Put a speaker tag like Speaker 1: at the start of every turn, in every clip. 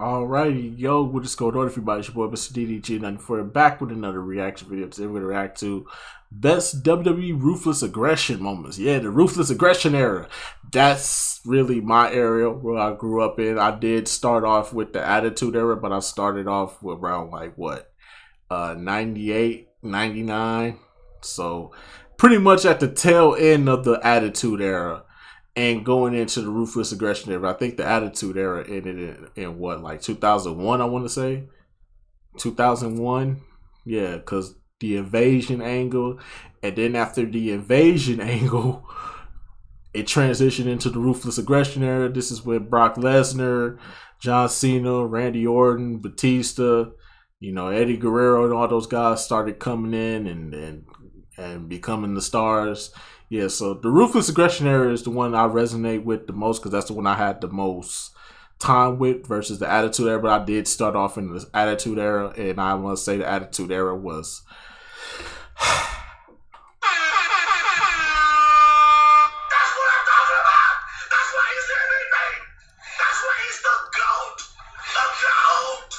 Speaker 1: Alrighty, yo, we'll just go on everybody. It's your boy, Mr. DDG94, back with another reaction video. Today we're going to react to best WWE Ruthless Aggression moments. Yeah, the Ruthless Aggression era. That's really my area where I grew up in. I did start off with the Attitude era, but I started off with around 98, 99. So pretty much at the tail end of the Attitude era. And going into the Ruthless Aggression era, I think the Attitude era ended in what, like 2001, I want to say? 2001? Yeah, because the invasion angle. And then after the invasion angle, it transitioned into the Ruthless Aggression era. This is when Brock Lesnar, John Cena, Randy Orton, Batista, Eddie Guerrero and all those guys started coming in and becoming the stars. Yeah, so the Ruthless Aggression era is the one I resonate with the most because that's the one I had the most time with versus the Attitude era. But I did start off in the Attitude era, and I must say the Attitude era was...
Speaker 2: That's what I'm talking about! That's why he's everything! That's why he's the GOAT! The GOAT!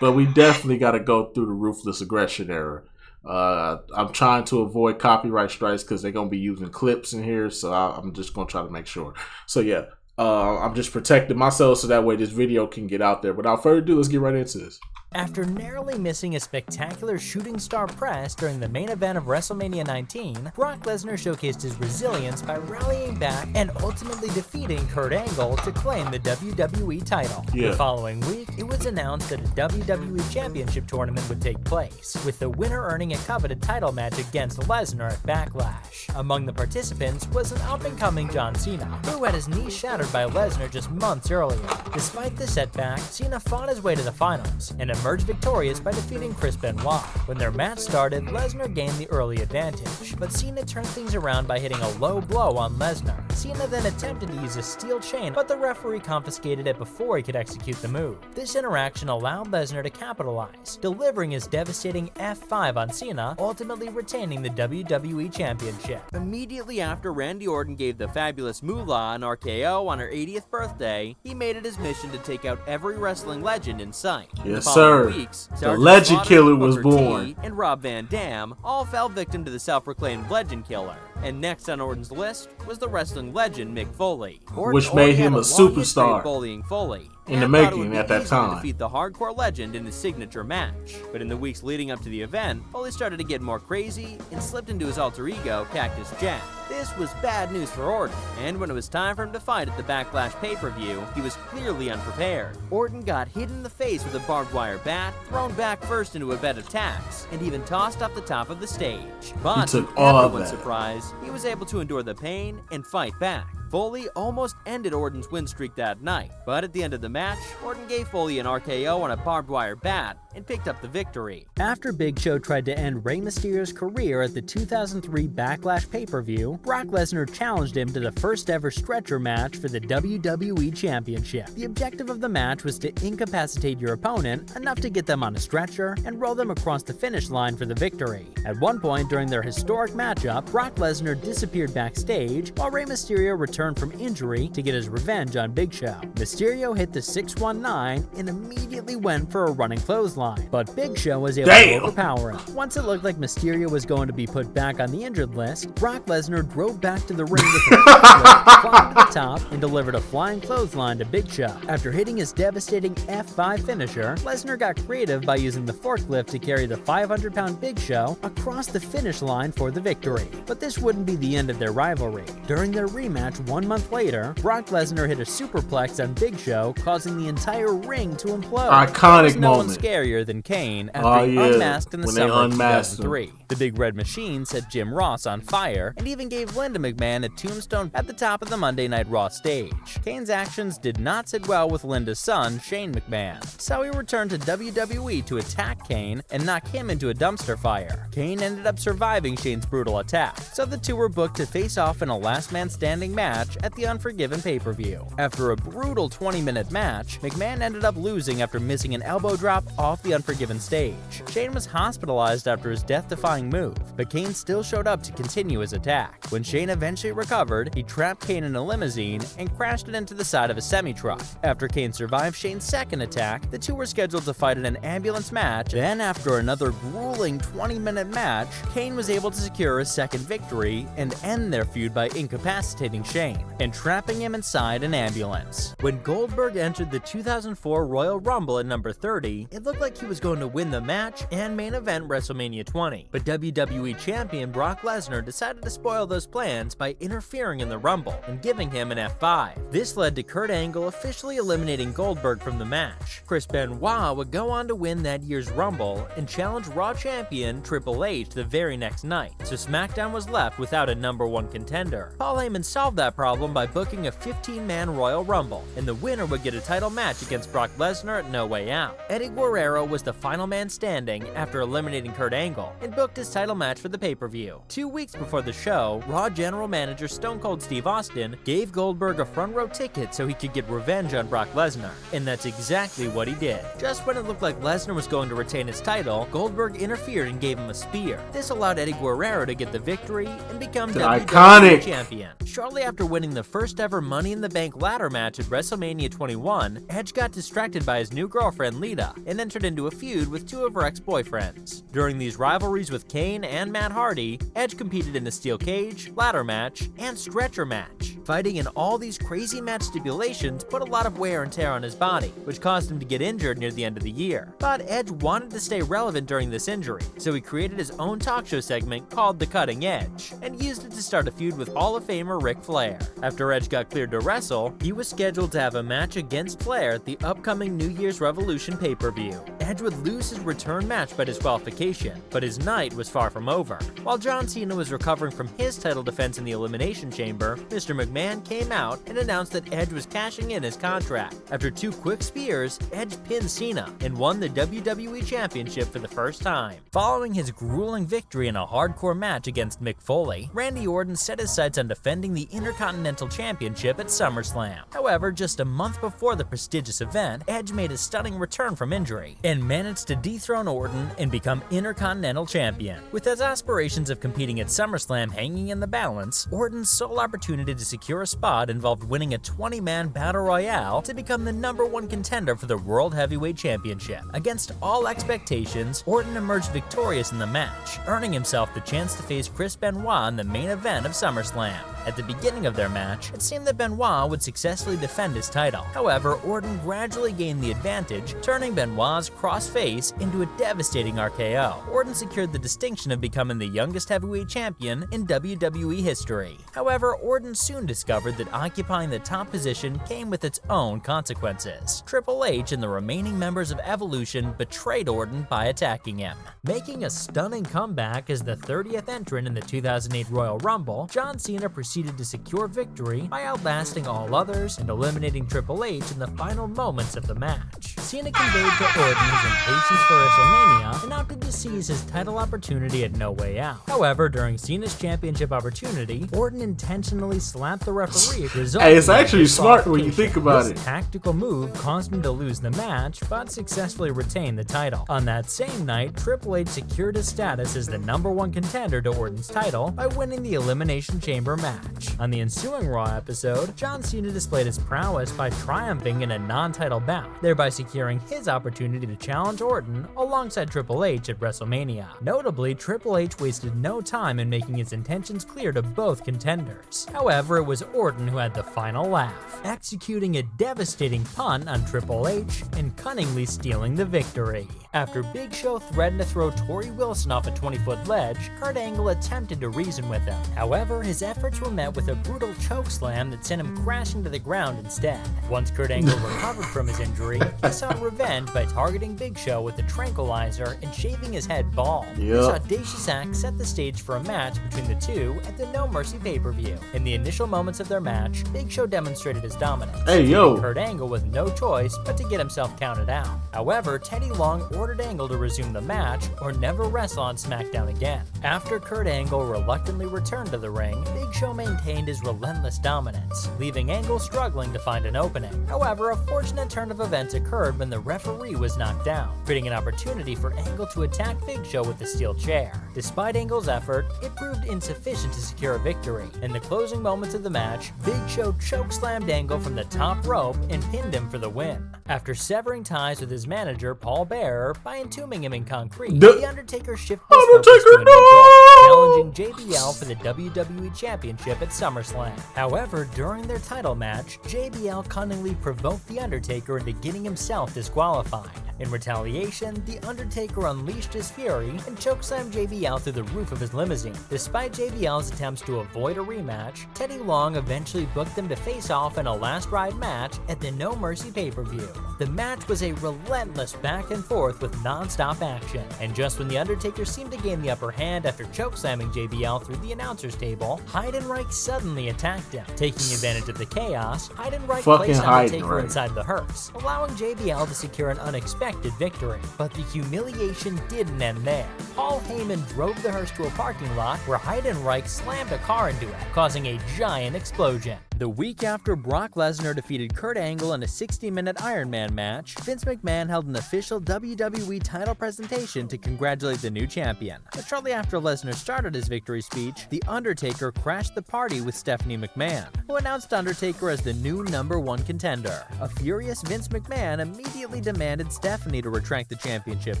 Speaker 1: But we definitely got to go through the Ruthless Aggression era. I'm trying to avoid copyright strikes because they're going to be using clips in here, so I'm just going to try to make sure. So yeah, I'm just protecting myself so that way this video can get out there. Without further ado, let's get right into this.
Speaker 3: After narrowly missing a spectacular shooting star press during the main event of WrestleMania 19, Brock Lesnar showcased his resilience by rallying back and ultimately defeating Kurt Angle to claim the WWE title. The following week, it was announced that a WWE Championship tournament would take place, with the winner earning a coveted title match against Lesnar at Backlash. Among the participants was an up-and-coming John Cena, who had his knee shattered by Lesnar just months earlier. Despite the setback, Cena fought his way to the finals and emerged victorious by defeating Benoit. When their match started, Lesnar gained the early advantage, but Cena turned things around by hitting a low blow on Lesnar. Cena then attempted to use a steel chain, but the referee confiscated it before he could execute the move. This interaction allowed Lesnar to capitalize, delivering his devastating F5 on Cena, ultimately retaining the WWE Championship. Immediately after Randy Orton gave the fabulous Moolah an RKO on her 80th birthday, he made it his mission to take out every wrestling legend in sight.
Speaker 1: Yes, sir.
Speaker 3: Weeks,
Speaker 1: the Legend Killer was born.
Speaker 3: And Rob Van Dam all fell victim to the self-proclaimed Legend Killer. And next on Orton's list was the wrestling legend Mick Foley,
Speaker 1: which made him a superstar
Speaker 3: bullying Foley
Speaker 1: in the making at that time.
Speaker 3: To defeat the hardcore legend in his signature match. But in the weeks leading up to the event, Foley started to get more crazy and slipped into his alter ego, Cactus Jack. This was bad news for Orton, and when it was time for him to fight at the Backlash pay-per-view, he was clearly unprepared. Orton got hit in the face with a barbed wire bat, thrown back first into a bed of tacks, and even tossed off the top of the stage. But to everyone's surprise, he was able to endure the pain and fight back. Foley almost ended Orton's win streak that night, but at the end of the match, Orton gave Foley an RKO on a barbed wire bat and picked up the victory. After Big Show tried to end Rey Mysterio's career at the 2003 Backlash pay-per-view, Brock Lesnar challenged him to the first ever stretcher match for the WWE Championship. The objective of the match was to incapacitate your opponent enough to get them on a stretcher and roll them across the finish line for the victory. At one point during their historic matchup, Brock Lesnar disappeared backstage while Rey Mysterio returned from injury to get his revenge on Big Show. Mysterio hit the 619 and immediately went for a running clothesline, but Big Show was able to overpower him. Once it looked like Mysterio was going to be put back on the injured list, Brock Lesnar drove back to the ring with a climbed to the top and delivered a flying clothesline to Big Show. After hitting his devastating F5 finisher, Lesnar got creative by using the forklift to carry the 500-pound Big Show across the finish line for the victory. But this wouldn't be the end of their rivalry. During their rematch 1 month later, Brock Lesnar hit a superplex on Big Show, causing the entire ring to implode.
Speaker 1: Iconic
Speaker 3: no
Speaker 1: moment.
Speaker 3: One scarier than Kane after he unmasked in the summer of 2003.
Speaker 1: Him.
Speaker 3: The Big Red Machine set Jim Ross on fire and even gave Linda McMahon a tombstone at the top of the Monday Night Raw stage. Kane's actions did not sit well with Linda's son, Shane McMahon, so he returned to WWE to attack Kane and knock him into a dumpster fire. Kane ended up surviving Shane's brutal attack, so the two were booked to face off in a last man standing match at the Unforgiven pay-per-view. After a brutal 20-minute match, McMahon ended up losing after missing an elbow drop off the Unforgiven stage. Shane was hospitalized after his death-defying flying move, but Kane still showed up to continue his attack. When Shane eventually recovered, he trapped Kane in a limousine and crashed it into the side of a semi-truck. After Kane survived Shane's second attack, the two were scheduled to fight in an ambulance match. Then, after another grueling 20-minute match, Kane was able to secure his second victory and end their feud by incapacitating Shane and trapping him inside an ambulance. When Goldberg entered the 2004 Royal Rumble at number 30, it looked like he was going to win the match and main event WrestleMania 20, but WWE Champion Brock Lesnar decided to spoil those plans by interfering in the Rumble and giving him an F5. This led to Kurt Angle officially eliminating Goldberg from the match. Chris Benoit would go on to win that year's Rumble and challenge Raw Champion Triple H the very next night, so SmackDown was left without a number one contender. Paul Heyman solved that problem by booking a 15-man Royal Rumble, and the winner would get a title match against Brock Lesnar at No Way Out. Eddie Guerrero was the final man standing after eliminating Kurt Angle and booked his title match for the pay-per-view. 2 weeks before the show, Raw General Manager Stone Cold Steve Austin gave Goldberg a front row ticket so he could get revenge on Brock Lesnar, and that's exactly what he did. Just when it looked like Lesnar was going to retain his title, Goldberg interfered and gave him a spear. This allowed Eddie Guerrero to get the victory and become WWE Champion. Shortly after winning the first ever Money in the Bank ladder match at WrestleMania 21, Edge got distracted by his new girlfriend Lita and entered into a feud with two of her ex-boyfriends. During these rivalries with Kane and Matt Hardy, Edge competed in a steel cage, ladder match, and stretcher match. Fighting in all these crazy match stipulations put a lot of wear and tear on his body, which caused him to get injured near the end of the year. But Edge wanted to stay relevant during this injury, so he created his own talk show segment called The Cutting Edge, and used it to start a feud with Hall of Famer Ric Flair. After Edge got cleared to wrestle, he was scheduled to have a match against Flair at the upcoming New Year's Revolution pay-per-view. Edge would lose his return match by disqualification, but his night was far from over. While John Cena was recovering from his title defense in the Elimination Chamber, Mr. McMahon came out and announced that Edge was cashing in his contract. After two quick spears, Edge pinned Cena and won the WWE Championship for the first time. Following his grueling victory in a hardcore match against Mick Foley, Randy Orton set his sights on defending the Intercontinental Championship at SummerSlam. However, just a month before the prestigious event, Edge made a stunning return from injury and managed to dethrone Orton and become Intercontinental Champion. With his aspirations of competing at SummerSlam hanging in the balance, Orton's sole opportunity to secure a spot involved winning a 20-man Battle Royale to become the number one contender for the World Heavyweight Championship. Against all expectations, Orton emerged victorious in the match, earning himself the chance to face Chris Benoit in the main event of SummerSlam. At the beginning of their match, it seemed that Benoit would successfully defend his title. However, Orton gradually gained the advantage, turning Benoit's cross-face into a devastating RKO. Orton secured the distinction of becoming the youngest heavyweight champion in WWE history. However, Orton soon discovered that occupying the top position came with its own consequences. Triple H and the remaining members of Evolution betrayed Orton by attacking him. Making a stunning comeback as the 30th entrant in the 2008 Royal Rumble, John Cena proceeded to secure victory by outlasting all others and eliminating Triple H in the final moments of the match. Cena conveyed to Orton his impatience for WrestleMania and opted to seize his title opportunity at No Way Out. However, during Cena's championship opportunity, Orton intentionally slapped the referee, resulting
Speaker 1: Hey, it's actually smart when you think about it.
Speaker 3: This tactical move caused him to lose the match, but successfully retained the title. On that same night, Triple H secured his status as the number one contender to Orton's title by winning the Elimination Chamber match. On the ensuing Raw episode, John Cena displayed his prowess by triumphing in a non-title bout, thereby securing his opportunity to challenge Orton alongside Triple H at WrestleMania. Notably, Triple H wasted no time in making his intentions clear to both contenders. However, it was Orton who had the final laugh, executing a devastating punt on Triple H and cunningly stealing the victory. After Big Show threatened to throw Torrie Wilson off a 20-foot ledge, Kurt Angle attempted to reason with him. However, his efforts were met with a brutal chokeslam that sent him crashing to the ground instead. Once Kurt Angle recovered from his injury, he sought revenge by targeting Big Show with a tranquilizer and shaving his head bald. This audacious act set the stage for a match between the two at the No Mercy pay-per-view. In the initial moments of their match, Big Show demonstrated his dominance, leaving Kurt Angle with no choice but to get himself counted out. However, Teddy Long ordered Angle to resume the match or never wrestle on SmackDown again. After Kurt Angle reluctantly returned to the ring, Big Show made
Speaker 4: maintained his relentless dominance, leaving Angle struggling to find an opening. However, a fortunate turn of events occurred when the referee was knocked down, creating an opportunity for Angle to attack Big Show with the steel chair. Despite Angle's effort, it proved insufficient to secure a victory. In the closing moments of the match, Big Show chokeslammed Angle from the top rope and pinned him for the win. After severing ties with his manager, Paul Bearer, by entombing him in concrete, The Undertaker shifted his focus to a new goal, challenging JBL for the WWE Championship at SummerSlam. However, during their title match, JBL cunningly provoked The Undertaker into getting himself disqualified. In retaliation, The Undertaker unleashed his fury and chokeslammed JBL through the roof of his limousine. Despite JBL's attempts to avoid a rematch, Teddy Long eventually booked them to face off in a last ride match at the No Mercy pay-per-view. The match was a relentless back and forth with non-stop action, and just when The Undertaker seemed to gain the upper hand after chokeslamming JBL through the announcer's table, Heidenreich suddenly attacked him. Taking advantage of the chaos, Heidenreich placed Undertaker inside the hearse, allowing JBL to secure an unexpected victory. But the humiliation didn't end there. Paul Heyman drove the hearse to a parking lot where Heidenreich slammed a car into it, causing a giant explosion. The week after Brock Lesnar defeated Kurt Angle in a 60-minute Iron Man match, Vince McMahon held an official WWE title presentation to congratulate the new champion. But shortly after Lesnar started his victory speech, The Undertaker crashed the party with Stephanie McMahon, who announced Undertaker as the new #1 contender. A furious Vince McMahon immediately demanded Stephanie to retract the championship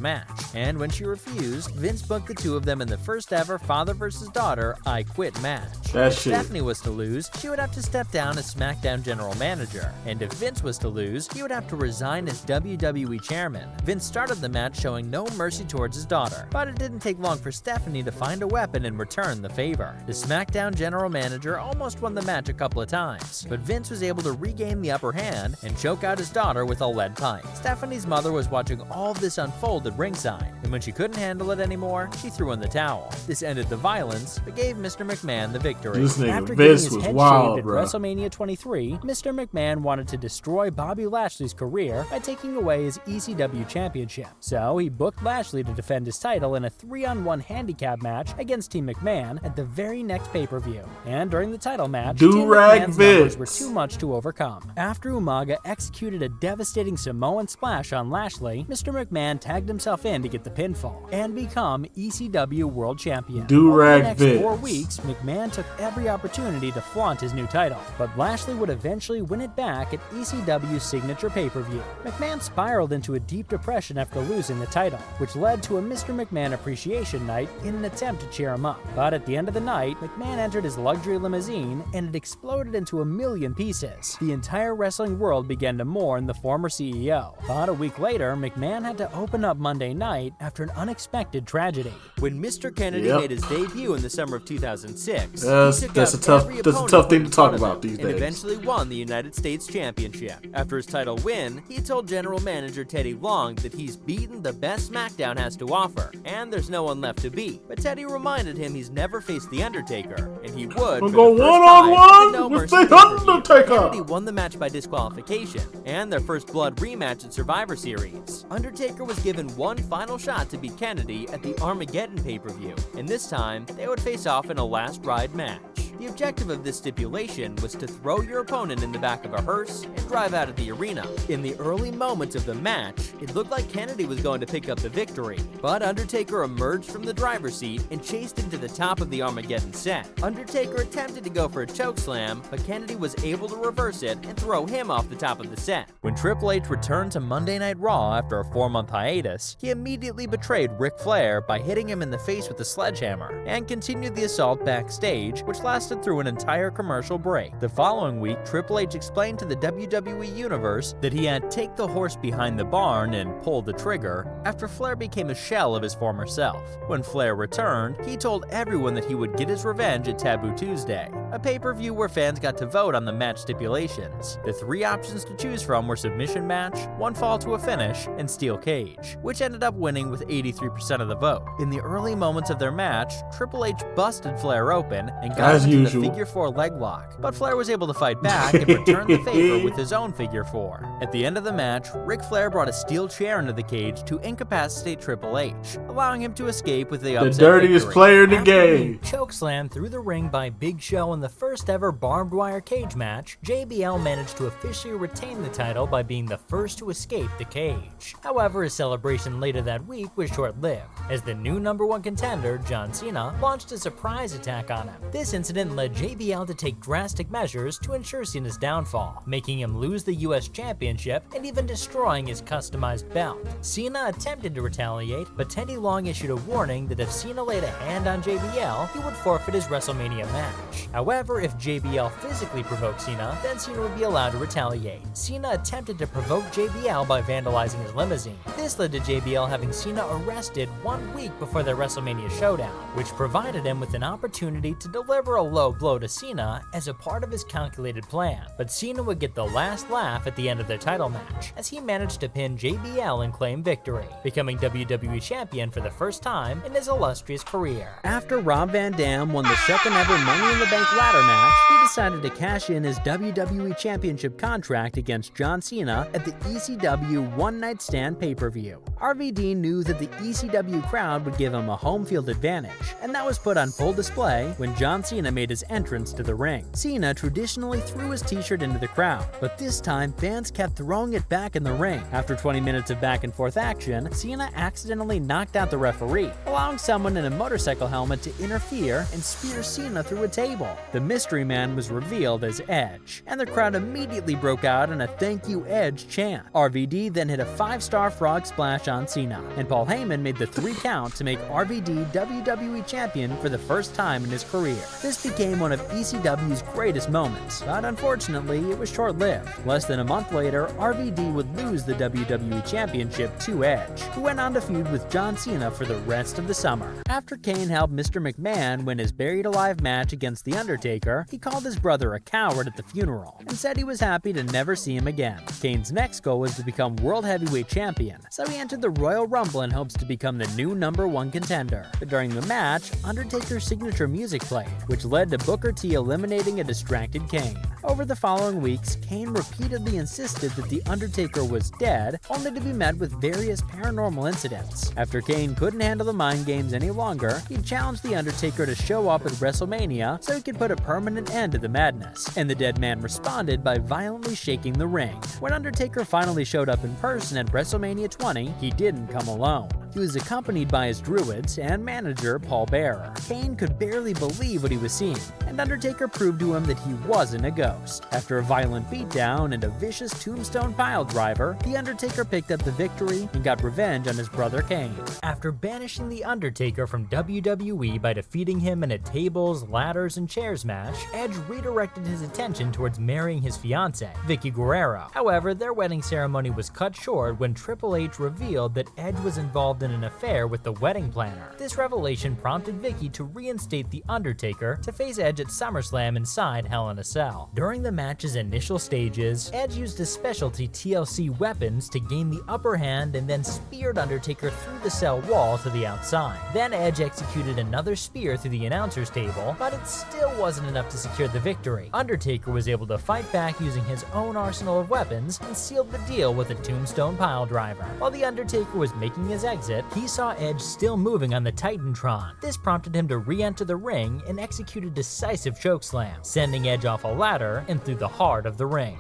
Speaker 4: match, and when she refused, Vince booked the two of them in the first ever father versus daughter I Quit match. If Stephanie was to lose, she would have to step down as SmackDown general manager, and if Vince was to lose, he would have to resign as WWE chairman. Vince started the match showing no mercy towards his daughter, but it didn't take long for Stephanie to find a weapon and return the favor. The SmackDown general manager almost won the match a couple of times, but Vince was able to regain the upper hand and choke out his daughter with a lead pipe. Stephanie's mother was watching all of this unfold at ringside, and when she couldn't handle it anymore, she threw in the towel. This ended the violence, but gave Mr. McMahon the victory.
Speaker 1: After Vince getting his head shaved
Speaker 4: at WrestleMania 23, Mr. McMahon wanted to destroy Bobby Lashley's career by taking away his ECW championship. So he booked Lashley to defend his title in a 3-on-1 handicap match against Team McMahon at the very next pay-per-view. And during the title match, Team McMahon's numbers were too much to overcome. After Umaga executed a devastating Samoan splash on Lashley, Mr. McMahon tagged himself in to get the pinfall and become ECW World Champion. Over the next 4 weeks, McMahon took every opportunity to flaunt his new title, but Lashley would eventually win it back at ECW's signature pay-per-view. McMahon spiraled into a deep depression after losing the title, which led to a Mr. McMahon appreciation night in an attempt to cheer him up. But at the end of the night, McMahon entered his luxury limousine and it exploded into a million pieces. The entire wrestling world began to mourn the former CEO. But a week later, McMahon had to open up Monday night after an unexpected tragedy.
Speaker 3: When Mr. Kennedy made his debut in the summer of 2006,
Speaker 1: that's a tough thing to talk about these days.
Speaker 3: And eventually won the United States Championship. After his title win, he told general manager Teddy Long that he's beaten the best SmackDown has to offer, and there's no one left to beat. But Teddy reminded him he's never faced The Undertaker, and he would for the first time with the Undertaker. Kennedy won the match by disqualification, and their first blood rematch at Survivor Series. Undertaker was given one final shot to beat Kennedy at the Armageddon pay-per-view, and this time they would face off in a last ride match. The objective of this stipulation was to throw your opponent in the back of a hearse and drive out of the arena. In the early moments of the match, it looked like Kennedy was going to pick up the victory, but Undertaker emerged from the driver's seat and chased him to the top of the Armageddon set. Undertaker attempted to go for a chokeslam, but Kennedy was able to reverse it and throw him off the top of the set. When Triple H returned to Monday Night Raw after a 4-month hiatus, he immediately betrayed Ric Flair by hitting him in the face with a sledgehammer, and continued the assault backstage, which lasted through an entire commercial break. The following week, Triple H explained to the WWE Universe that he had take the horse behind the barn and pull the trigger after Flair became a shell of his former self. When Flair returned, he told everyone that he would get his revenge at Taboo Tuesday, a pay-per-view where fans got to vote on the match stipulations. The 3 options to choose from were submission match, 1 fall to a finish, and steel cage, which ended up winning with 83% of the vote. In the early moments of their match, Triple H busted Flair open and got him into the figure 4 leg lock, but Flair was able to fight back and return the favor with his own figure 4. At the end of the match, Ric Flair brought a steel chair into the cage to incapacitate Triple H, allowing him to escape with the upset
Speaker 1: dirtiest
Speaker 3: victory.
Speaker 1: player in the
Speaker 4: After being
Speaker 1: game.
Speaker 4: chokeslammed through the ring by Big Show and in the first ever barbed wire cage match, JBL managed to officially retain the title by being the first to escape the cage. However, his celebration later that week was short-lived, as the new #1 contender, John Cena, launched a surprise attack on him. This incident led JBL to take drastic measures to ensure Cena's downfall, making him lose the US Championship and even destroying his customized belt. Cena attempted to retaliate, but Teddy Long issued a warning that if Cena laid a hand on JBL, he would forfeit his WrestleMania match. However, if JBL physically provoked Cena, then Cena would be allowed to retaliate. Cena attempted to provoke JBL by vandalizing his limousine. This led to JBL having Cena arrested 1 week before their WrestleMania showdown, which provided him with an opportunity to deliver a low blow to Cena as a part of his calculated plan. But Cena would get the last laugh at the end of their title match, as he managed to pin JBL and claim victory, becoming WWE Champion for the first time in his illustrious career. After Rob Van Dam won the second ever Money in the Bank ladder match, he decided to cash in his WWE Championship contract against John Cena at the ECW One Night Stand pay-per-view. RVD knew that the ECW crowd would give him a home field advantage, and that was put on full display when John Cena made his entrance to the ring. Cena traditionally threw his t-shirt into the crowd, but this time fans kept throwing it back in the ring. After 20 minutes of back and forth action, Cena accidentally knocked out the referee, allowing someone in a motorcycle helmet to interfere and spear Cena through a table. The mystery man was revealed as Edge, and the crowd immediately broke out in a "Thank you, Edge" chant. RVD then hit a 5-star frog splash on Cena, and Paul Heyman made the 3 count to make RVD WWE Champion for the first time in his career. This became one of ECW's greatest moments, but unfortunately it was short-lived. Less than a month later, RVD would lose the WWE Championship to Edge, who went on to feud with John Cena for the rest of the summer. After Kane helped Mr. McMahon win his Buried Alive match against The Undertaker, he called his brother a coward at the funeral and said he was happy to never see him again. Kane's next goal was to become World Heavyweight Champion, so he entered the Royal Rumble in hopes to become the new #1 contender. But during the match, Undertaker's signature music played, which led to Booker T eliminating a distracted Kane. Over the following weeks, Kane repeatedly insisted that The Undertaker was dead, only to be met with various paranormal incidents. After Kane couldn't handle the mind games any longer, he challenged The Undertaker to show up at WrestleMania so he could put a permanent end to the madness, and the dead man responded by violently shaking the ring. When Undertaker finally showed up in person at WrestleMania 20, he didn't come alone. He was accompanied by his druids and manager, Paul Bearer. Kane could barely believe what he was seeing, and Undertaker proved to him that he wasn't a ghost. After a violent beatdown and a vicious tombstone piledriver, The Undertaker picked up the victory and got revenge on his brother Kane. After banishing The Undertaker from WWE by defeating him in a tables, ladders, and chairs match, Edge redirected his attention towards marrying his fiancée, Vicky Guerrero. However, their wedding ceremony was cut short when Triple H revealed that Edge was involved in an affair with the wedding planner. This revelation prompted Vicky to reinstate The Undertaker to face Edge at SummerSlam inside Hell in a Cell. During the match's initial stages, Edge used his specialty TLC weapons to gain the upper hand and then speared Undertaker through the cell wall to the outside. Then Edge executed another spear through the announcer's table, but it still wasn't enough to secure the victory. Undertaker was able to fight back using his own arsenal of weapons and sealed the deal with a tombstone piledriver. While The Undertaker was making his exit, he saw Edge still moving on the Titantron. This prompted him to re-enter the ring and execute a decisive chokeslam, sending Edge off a ladder and through the heart of the ring.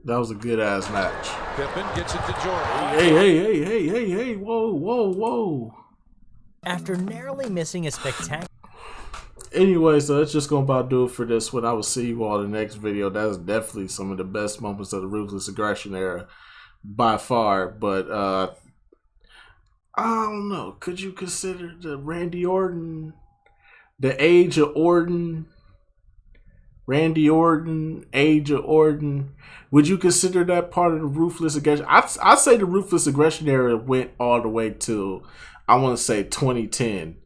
Speaker 1: That was a good ass match.
Speaker 2: Pippen gets it to Jordan.
Speaker 1: Hey, whoa.
Speaker 4: After narrowly missing a spectacular
Speaker 1: Anyway, so that's just gonna about do it for this one. I will see you all in the next video. That's definitely some of the best moments of the Ruthless Aggression era by far. But I don't know. Could you consider the Randy Orton, the age of Orton, Randy Orton, age of Orton? Would you consider that part of the Ruthless Aggression? I say the Ruthless Aggression era went all the way to, I want to say 2010.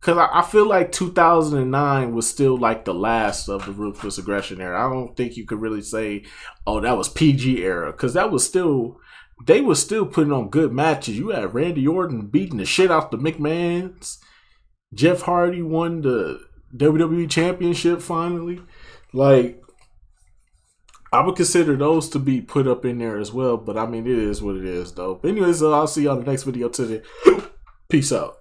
Speaker 1: Because I feel like 2009 was still like the last of the Ruthless Aggression era. I don't think you could really say, oh, that was PG era. Because that was still, they were still putting on good matches. You had Randy Orton beating the shit out the McMahons. Jeff Hardy won the WWE Championship finally. Like, I would consider those to be put up in there as well. But I mean, it is what it is though. But anyways, I'll see you on the next video. Peace out.